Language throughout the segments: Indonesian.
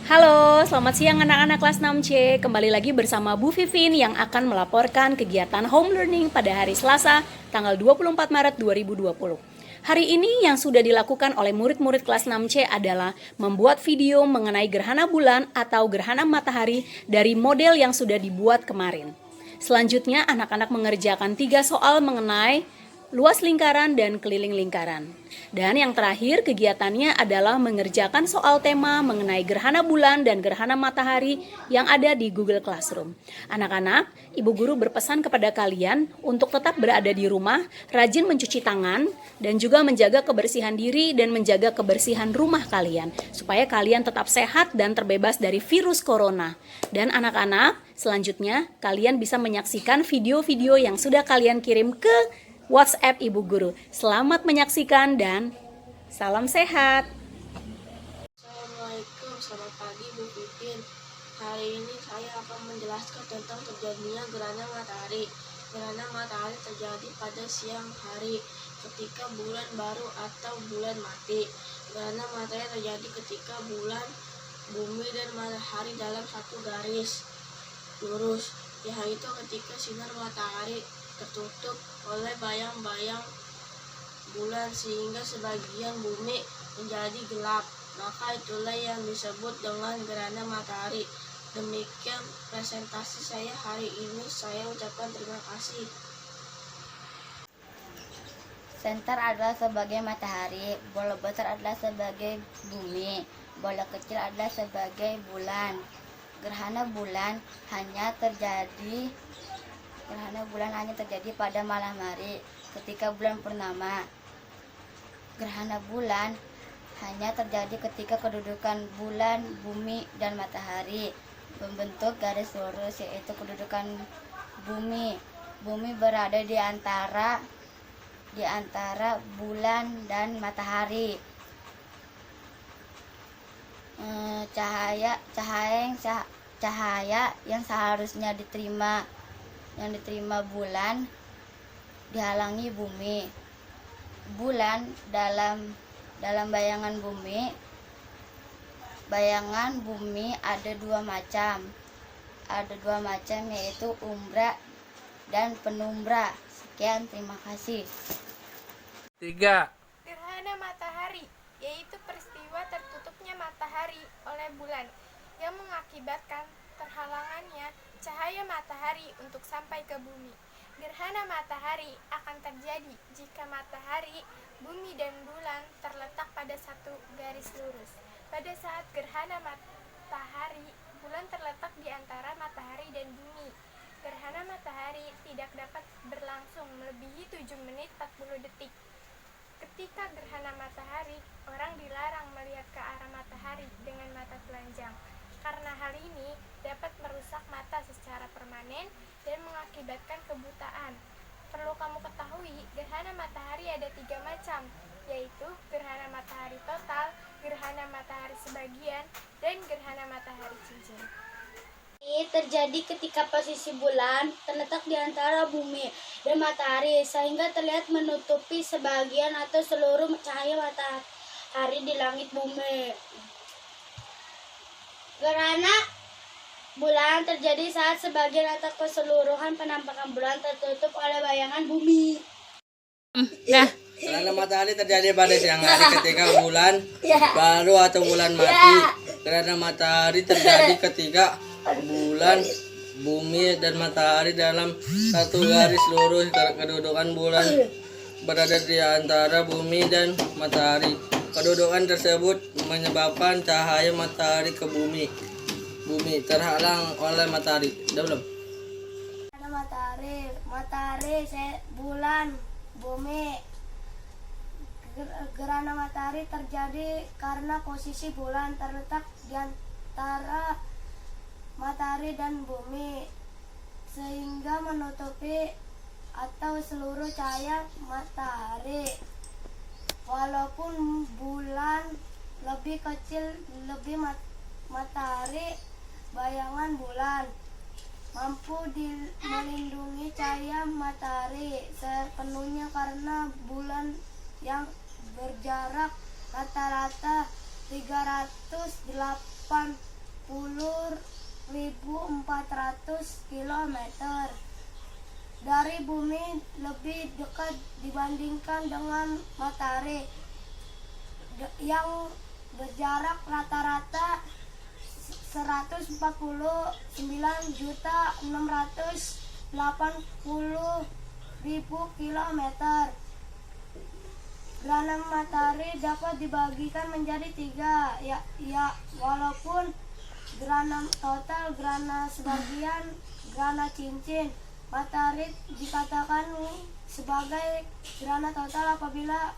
Halo, selamat siang anak-anak kelas 6C. Kembali lagi bersama Bu Vivin yang akan melaporkan kegiatan home learning pada hari Selasa, tanggal 24 Maret 2020. Hari ini yang sudah dilakukan oleh murid-murid kelas 6C adalah membuat video mengenai gerhana bulan atau gerhana matahari dari model yang sudah dibuat kemarin. Selanjutnya, anak-anak mengerjakan 3 soal mengenai luas lingkaran dan keliling lingkaran. Dan yang terakhir kegiatannya adalah mengerjakan soal tema mengenai gerhana bulan dan gerhana matahari yang ada di Google Classroom. Anak-anak, Ibu Guru berpesan kepada kalian untuk tetap berada di rumah, rajin mencuci tangan, dan juga menjaga kebersihan diri dan menjaga kebersihan rumah kalian, supaya kalian tetap sehat dan terbebas dari virus corona. Dan anak-anak, selanjutnya kalian bisa menyaksikan video-video yang sudah kalian kirim ke WhatsApp Ibu Guru. Selamat menyaksikan dan salam sehat. Assalamualaikum, selamat pagi Bu Pipin. Hari ini saya akan menjelaskan tentang terjadinya gerhana matahari. Gerhana matahari terjadi pada siang hari ketika bulan baru atau bulan mati. Gerhana matahari terjadi ketika bulan, bumi, dan matahari dalam satu garis lurus, yaitu ketika sinar matahari tertutup oleh bayang-bayang bulan sehingga sebagian bumi menjadi gelap. Maka itulah yang disebut dengan gerhana matahari. Demikian presentasi saya hari ini. Saya ucapkan terima kasih. Senter adalah sebagai matahari, bola besar adalah sebagai bumi, bola kecil adalah sebagai bulan. Gerhana bulan hanya terjadi pada malam hari ketika bulan purnama. Gerhana bulan hanya terjadi ketika kedudukan bulan, bumi, dan matahari membentuk garis lurus, yaitu kedudukan bumi. Bumi berada di antara bulan dan matahari. Cahaya yang seharusnya diterima bulan dihalangi bumi. Bulan dalam bayangan bumi ada dua macam, yaitu umbra dan penumbra. Sekian, terima kasih. 3. Gerhana matahari, yaitu peristiwa tertutupnya matahari oleh bulan yang mengakibatkan terhalangannya cahaya matahari untuk sampai ke bumi. Gerhana matahari akan terjadi jika matahari, bumi, dan bulan terletak pada satu garis lurus. Pada saat gerhana matahari, bulan terletak di antara matahari dan bumi. Gerhana matahari tidak dapat berlangsung melebihi 7 menit 40 detik. Ketika gerhana matahari, orang dilarang melihat ke arah matahari dengan mata telanjang, karena hal ini dapat merusak mata secara permanen dan mengakibatkan kebutaan. Perlu kamu ketahui, gerhana matahari ada 3 macam, yaitu gerhana matahari total, gerhana matahari sebagian, dan gerhana matahari cincin. Ini terjadi ketika posisi bulan terletak di antara bumi dan matahari sehingga terlihat menutupi sebagian atau seluruh cahaya matahari di langit bumi. Gerhana bulan terjadi saat sebagian atau keseluruhan penampakan bulan tertutup oleh bayangan bumi. Gerhana matahari terjadi pada siang hari ketika bulan baru atau bulan mati. Gerhana matahari terjadi ketika bulan, bumi, dan matahari dalam satu garis lurus. Kedudukan bulan berada di antara bumi dan matahari. Kedudukan tersebut menyebabkan cahaya matahari ke bumi. Bumi terhalang oleh matahari. Udah belum? Ada matahari, bulan, bumi. Gerhana matahari terjadi karena posisi bulan terletak di antara matahari dan bumi sehingga menutupi atau seluruh cahaya matahari. Walaupun bulan lebih kecil lebih matahari, bayangan bulan mampu melindungi cahaya matahari sepenuhnya karena bulan yang berjarak rata-rata 308 km dari bumi, lebih dekat dibandingkan dengan matahari yang berjarak rata-rata 149.680.000 km. Gerhana matahari dapat dibagikan menjadi 3, walaupun gerhana total, gerhana sebagian, gerhana cincin. Matahari dikatakan sebagai gerhana total apabila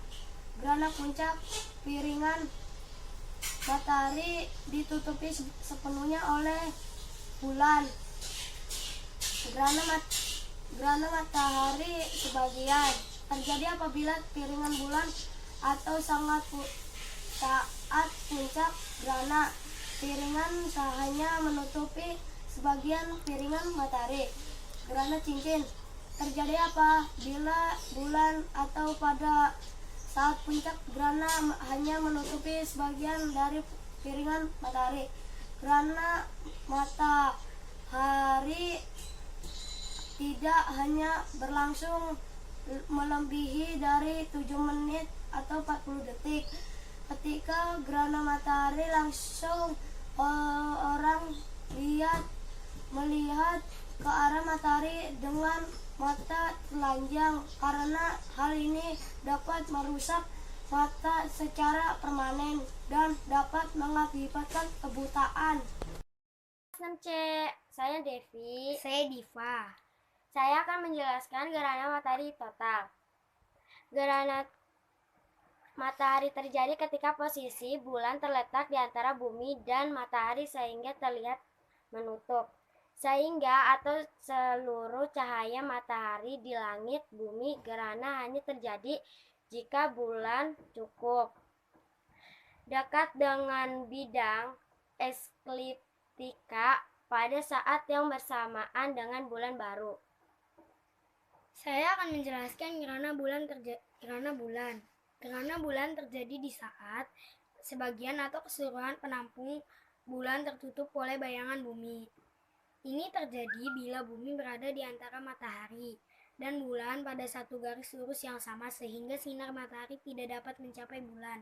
gerhana puncak piringan matahari ditutupi sepenuhnya oleh bulan. Gerhana matahari sebagian terjadi apabila piringan bulan atau saat puncak gerhana piringan hanya menutupi sebagian piringan matahari. Gerhana cincin terjadi apabila bulan atau pada saat puncak gerhana hanya menutupi sebagian dari piringan matahari. Gerhana matahari tidak hanya berlangsung melebihi dari 7 menit atau 40 detik. Ketika gerhana matahari langsung, orang melihat ke arah matahari dengan mata telanjang, karena hal ini dapat merusak mata secara permanen dan dapat mengakibatkan kebutaan. 6C, saya Devi. Saya Diva. Saya akan menjelaskan gerhana matahari total. Gerhana matahari terjadi ketika posisi bulan terletak di antara bumi dan matahari sehingga terlihat menutup. Sehingga atau seluruh cahaya matahari di langit bumi. Gerhana hanya terjadi jika bulan cukup dekat dengan bidang ekliptika pada saat yang bersamaan dengan bulan baru. Saya akan menjelaskan gerhana bulan. Gerhana bulan terjadi di saat sebagian atau keseluruhan penampung bulan tertutup oleh bayangan bumi. Ini terjadi bila bumi berada di antara matahari dan bulan pada satu garis lurus yang sama, sehingga sinar matahari tidak dapat mencapai bulan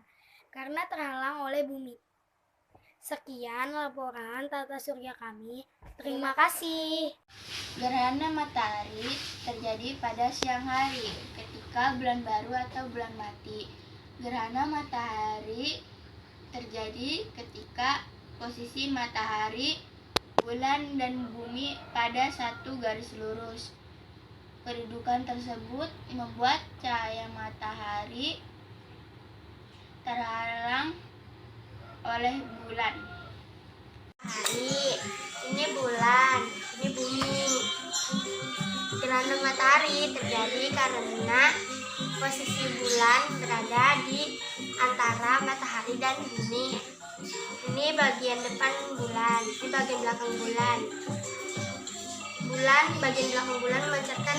karena terhalang oleh bumi. Sekian laporan tata surya kami. Terima kasih. Gerhana matahari terjadi pada siang hari ketika bulan baru atau bulan mati. Gerhana matahari terjadi ketika posisi matahari, bulan, dan bumi pada satu garis lurus. Kedudukan tersebut membuat cahaya matahari terhalang oleh bulan. Ini bulan, ini bumi. Gerhana matahari terjadi karena posisi bulan berada di antara matahari dan bumi. Ini bagian depan bulan, ini bagian belakang bulan. Bagian belakang bulan memancarkan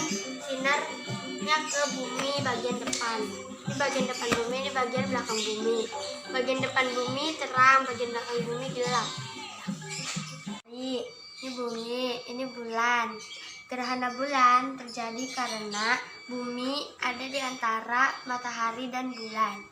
sinarnya ke bumi bagian depan. Ini bagian depan bumi, ini bagian belakang bumi. Bagian depan bumi terang, bagian belakang bumi gelap. Ini bumi, ini bulan. Gerhana bulan terjadi karena bumi ada di antara matahari dan bulan.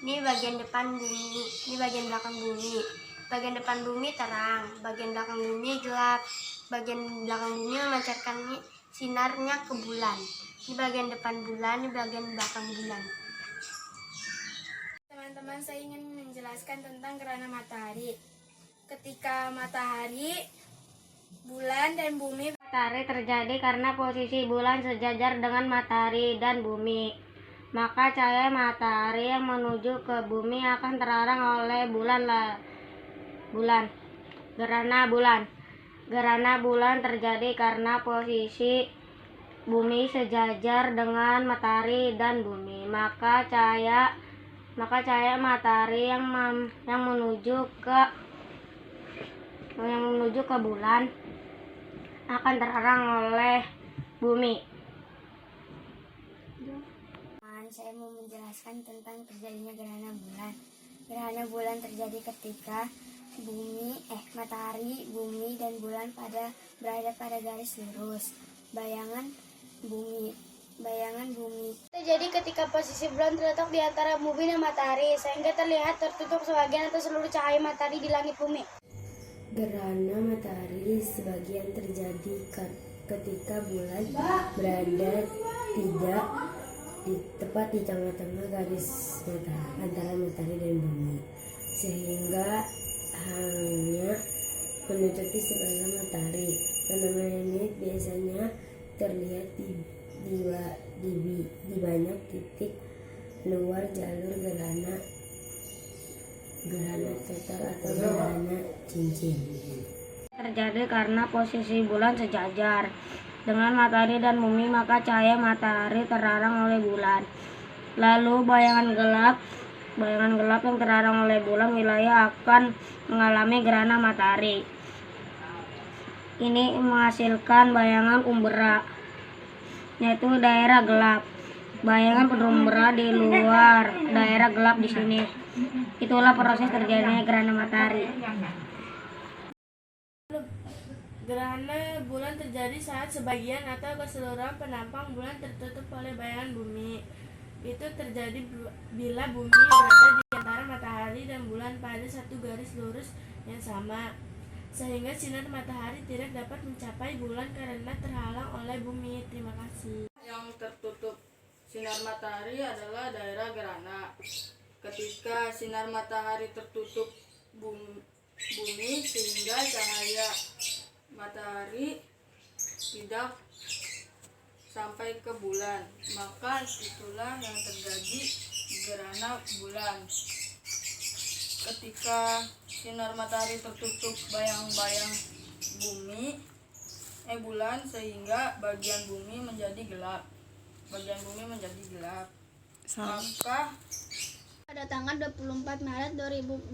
Ini bagian depan bumi, ini bagian belakang bumi. Bagian depan bumi terang, bagian belakang bumi gelap. Bagian belakang bumi memancarkan sinarnya ke bulan. Ini bagian depan bulan, ini bagian belakang bulan. Teman-teman, saya ingin menjelaskan tentang gerhana matahari. Ketika matahari, bulan, dan bumi. Matahari terjadi karena posisi bulan sejajar dengan matahari dan bumi. Maka cahaya matahari yang menuju ke bumi akan terhalang oleh bulan. Gerhana bulan terjadi karena posisi bumi sejajar dengan matahari dan bumi. Maka cahaya matahari yang menuju ke bulan akan terhalang oleh bumi. Saya mau menjelaskan tentang terjadinya gerhana bulan. Gerhana bulan terjadi ketika matahari, bumi, dan bulan berada pada garis lurus. Bayangan bumi. Terjadi ketika posisi bulan terletak di antara bumi dan matahari, sehingga terlihat tertutup sebagian atau seluruh cahaya matahari di langit bumi. Gerhana matahari sebagian terjadi ketika bulan berada tidak tepat di tengah-tengah garis antara matahari dan bumi, sehingga hanya menutupi sebagian matahari. Fenomena ini biasanya terlihat di banyak titik luar jalur gerhana total atau gerhana cincin. Terjadi karena posisi bulan sejajar dengan matahari dan bumi, maka cahaya matahari terarang oleh bulan. Lalu bayangan gelap yang terarang oleh bulan wilayah akan mengalami gerhana matahari. Ini menghasilkan bayangan umbra, yaitu daerah gelap. Bayangan penumbra di luar daerah gelap di sini. Itulah proses terjadinya gerhana matahari. Gerhana bulan terjadi saat sebagian atau keseluruhan penampang bulan tertutup oleh bayangan bumi. Itu terjadi bila bumi berada di antara matahari dan bulan pada satu garis lurus yang sama, sehingga sinar matahari tidak dapat mencapai bulan karena terhalang oleh bumi. Terima kasih. Yang tertutup sinar matahari adalah daerah gerhana. Ketika sinar matahari tertutup bumi sehingga cahaya matahari tidak sampai ke bulan, maka itulah yang terjadi gerhana bulan. Ketika sinar matahari tertutup bayang-bayang bulan sehingga bagian bumi menjadi gelap. Maka Pada tanggal 24 Maret 2020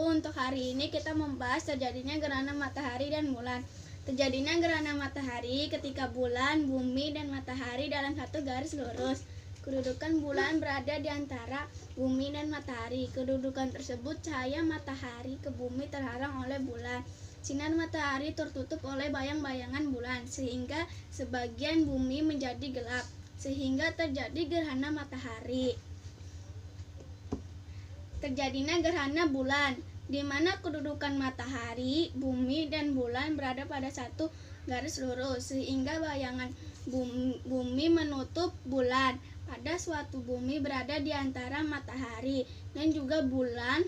untuk hari ini kita membahas terjadinya gerhana matahari dan bulan. Terjadinya gerhana matahari ketika bulan, bumi, dan matahari dalam satu garis lurus. Kedudukan bulan berada di antara bumi dan matahari. Kedudukan tersebut cahaya matahari ke bumi terhalang oleh bulan. Sinar matahari tertutup oleh bayang-bayangan bulan sehingga sebagian bumi menjadi gelap, sehingga terjadi gerhana matahari. Terjadinya gerhana bulan, di mana kedudukan matahari, bumi, dan bulan berada pada satu garis lurus, sehingga bayangan bumi menutup bulan. Pada suatu bumi berada di antara matahari dan juga bulan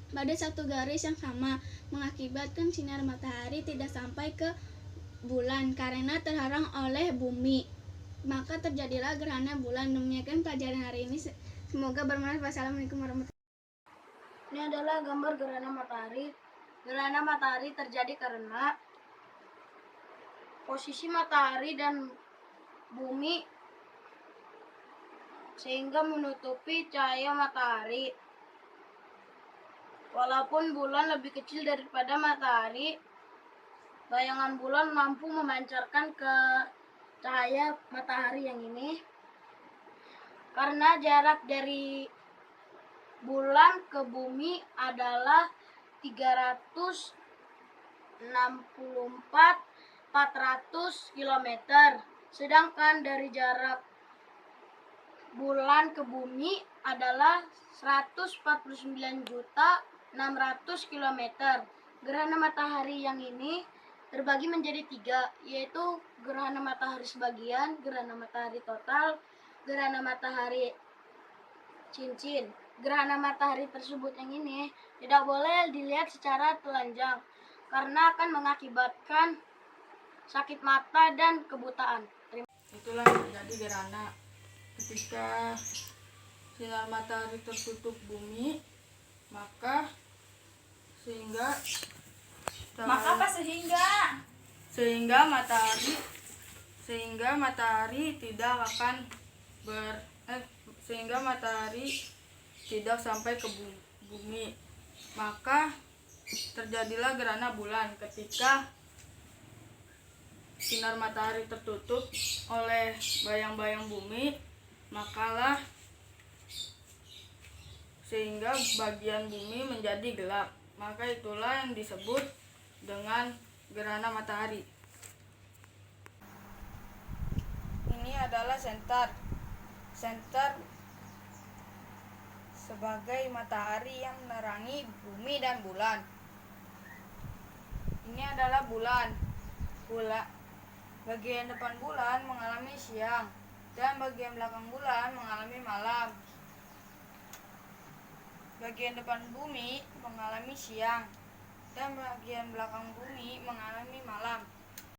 pada satu garis yang sama, mengakibatkan sinar matahari tidak sampai ke bulan karena terhalang oleh bumi. Maka terjadilah gerhana bulan. Demikian pelajaran hari ini. Semoga bermanfaat. Wassalamualaikum warahmatullahi wabarakatuh. Ini adalah gambar gerhana matahari. Gerhana matahari terjadi karena posisi matahari dan bumi sehingga menutupi cahaya matahari. Walaupun bulan lebih kecil daripada matahari, bayangan bulan mampu memancarkan ke cahaya matahari yang ini. Karena jarak dari bulan ke bumi adalah 364.400 km. Sedangkan dari jarak bulan ke bumi adalah 149.600 km. Gerhana matahari yang ini terbagi menjadi 3, yaitu gerhana matahari sebagian, gerhana matahari total, gerhana matahari cincin. Gerhana matahari tersebut yang ini tidak boleh dilihat secara telanjang karena akan mengakibatkan sakit mata dan kebutaan. itulah yang terjadi gerhana ketika sinar matahari tertutup bumi, maka sehingga matahari tidak akan sehingga matahari tidak sampai ke bumi, maka terjadilah gerhana bulan ketika sinar matahari tertutup oleh bayang-bayang bumi, makalah sehingga bagian bumi menjadi gelap. maka itulah yang disebut dengan gerhana matahari. Ini adalah senter. Senter sebagai matahari yang menerangi bumi dan bulan. Ini adalah bulan. Bagian depan bulan mengalami siang dan bagian belakang bulan mengalami malam. Bagian depan bumi mengalami siang dan bagian belakang bumi mengalami malam.